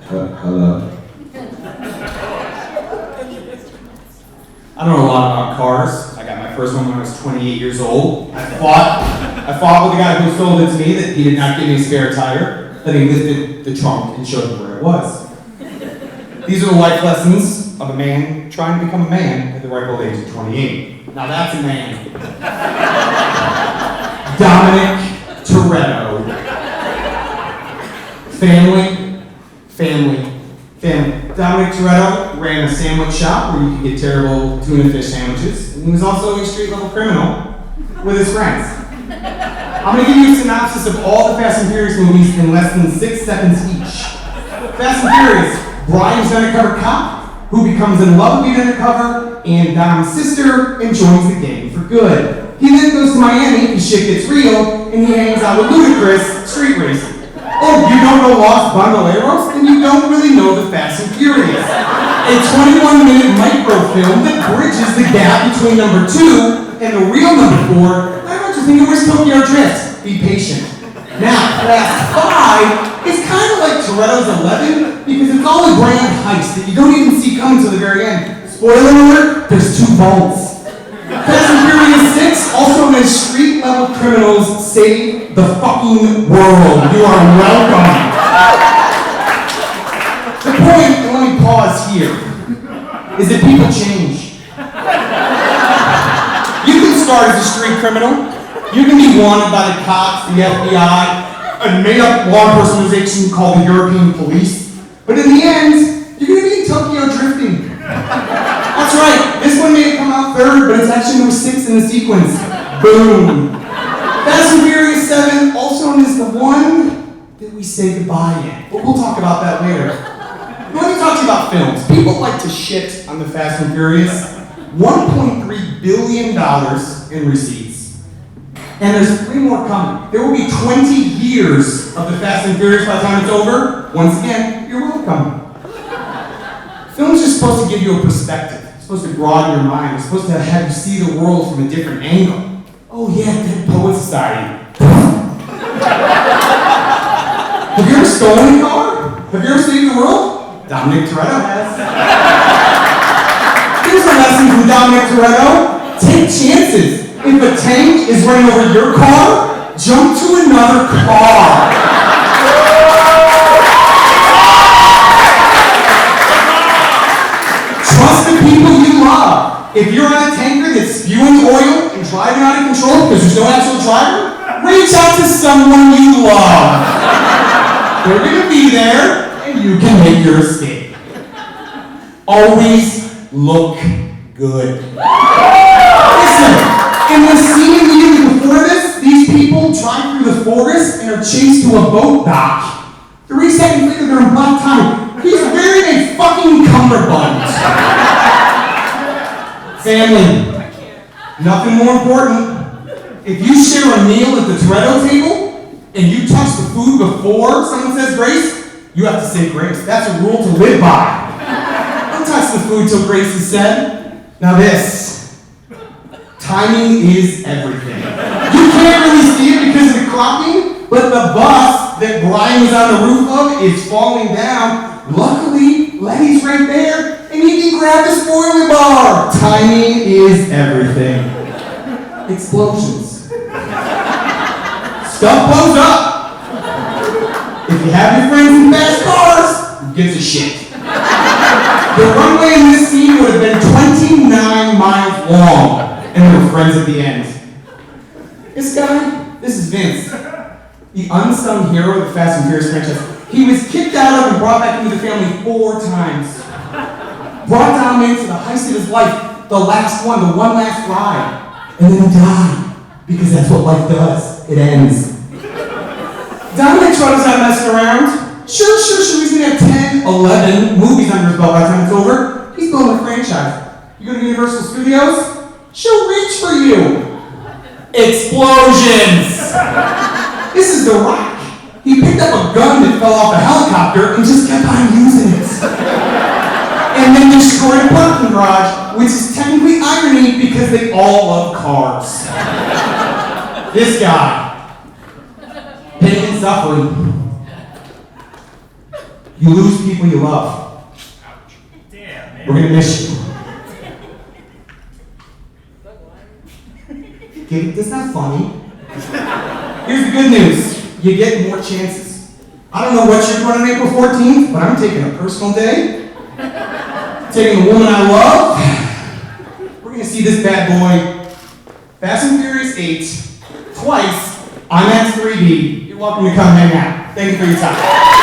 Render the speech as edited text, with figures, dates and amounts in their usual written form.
Hello. I don't know a lot about cars. I got my first one when I was 28 years old. I fought with the guy who sold it to me that he did not give me a spare tire, that he lifted the trunk and showed me where it was. These are the life lessons of a man trying to become a man at the ripe old age of 28. Now that's a man. Dominic Toretto. Family. Dominic Toretto ran a sandwich shop where you could get terrible tuna fish sandwiches, and he was also a street-level criminal with his friends. I'm going to give you a synopsis of all the Fast and Furious movies in less than 6 seconds each. Fast and Furious, Brian's an undercover cop who becomes in love with being undercover, and Dom's sister and joins the gang for good. He then goes to Miami because shit gets real, and he hangs out with Ludacris street racing. Oh, you don't know Los Bandoleros? Then you don't really know the Fast and Furious. A 21-minute microfilm that bridges the gap between number 2 and the real number 4. I want you to think of where's Tokyo Drift. Be patient. Now, Fast 5 is kind of like Toretto's 11 because it's all a grand heist that you don't even see coming to the very end. Spoiler alert, there's 2 vaults. Fast and Furious 6, also known as street-level criminals, save the fucking world. You are welcome. The point, and let me pause here, is that people change. You can start as a street criminal. You can be wanted by the cops, the FBI, a made-up law enforcement organization called the European Police. But in the end, you're going to be in Tokyo drifting. That's right, this one may have come out 3rd, but it's actually number 6 in the sequence. Boom. Fast and Furious 7, also known as the one that we say goodbye in. But we'll talk about that later. But let me talk to you about films. People like to shit on the Fast and Furious. $1.3 billion in receipts. And there's 3 more coming. There will be 20 years of the Fast and Furious by the time it's over. Once again, you're welcome. Films are supposed to give you a perspective. It's supposed to broaden your mind. It's supposed to have you see the world from a different angle. Oh yeah, Dead Poet Society. Have you ever stolen a car? Have you ever saved the world? Dominic Toretto has. Here's a lesson from Dominic Toretto. Take chances. If a tank is running over your car, jump to another car. Trust the people you love. If you're on a tanker that's spewing oil and driving out of control because there's no actual driver, reach out to someone you love. They're going to be there, and you can make your escape. Always look good. Listen, in the scene immediately before this, these people drive through the forest and are chased to a boat dock. 3 seconds later, they're in black tie. He's wearing a fucking cummerbund. Family. Nothing more important. If you share a meal at the Toretto table and you touch the food before someone says grace, you have to say grace. That's a rule to live by. Don't touch the food till grace is said. Now this. Timing is everything. You can't really see it because of the clocking, but the bus that Brian was on the roof of is falling down. Luckily, Letty's right there, and he can grab the spoiler bar. Timing is everything. Explosions. Stuff blows up. If you have your friends in fast cars, who gives a shit? The runway in this scene would have been 29 miles long, and they were friends at the end. This guy, this is Vince, the unsung hero of the Fast and Furious franchise. He was kicked out of and brought back into the family 4 times. Brought down into the heist of his life, the last one, the one last ride. And then died. Because that's what life does. It ends. Dominic Toretto's not messing around. Sure, he's gonna have 10, 11 movies under his belt by the time it's over. He's building a franchise. You go to Universal Studios, she'll reach for you. Explosions! This is The Rock. He picked up a gun that fell off a helicopter and just kept on using it. And then destroyed a parking garage, which is technically irony because they all love cars. This guy. Pain and suffering. You lose people you love. Ouch. Damn, man. We're gonna miss you. That's not funny. Here's the good news. You get more chances. I don't know what you're doing on April 14th, but I'm taking a personal day. Taking the woman I love. We're gonna see this bad boy, Fast and Furious 8, twice, IMAX 3D. You're welcome to come hang out. Thank you for your time.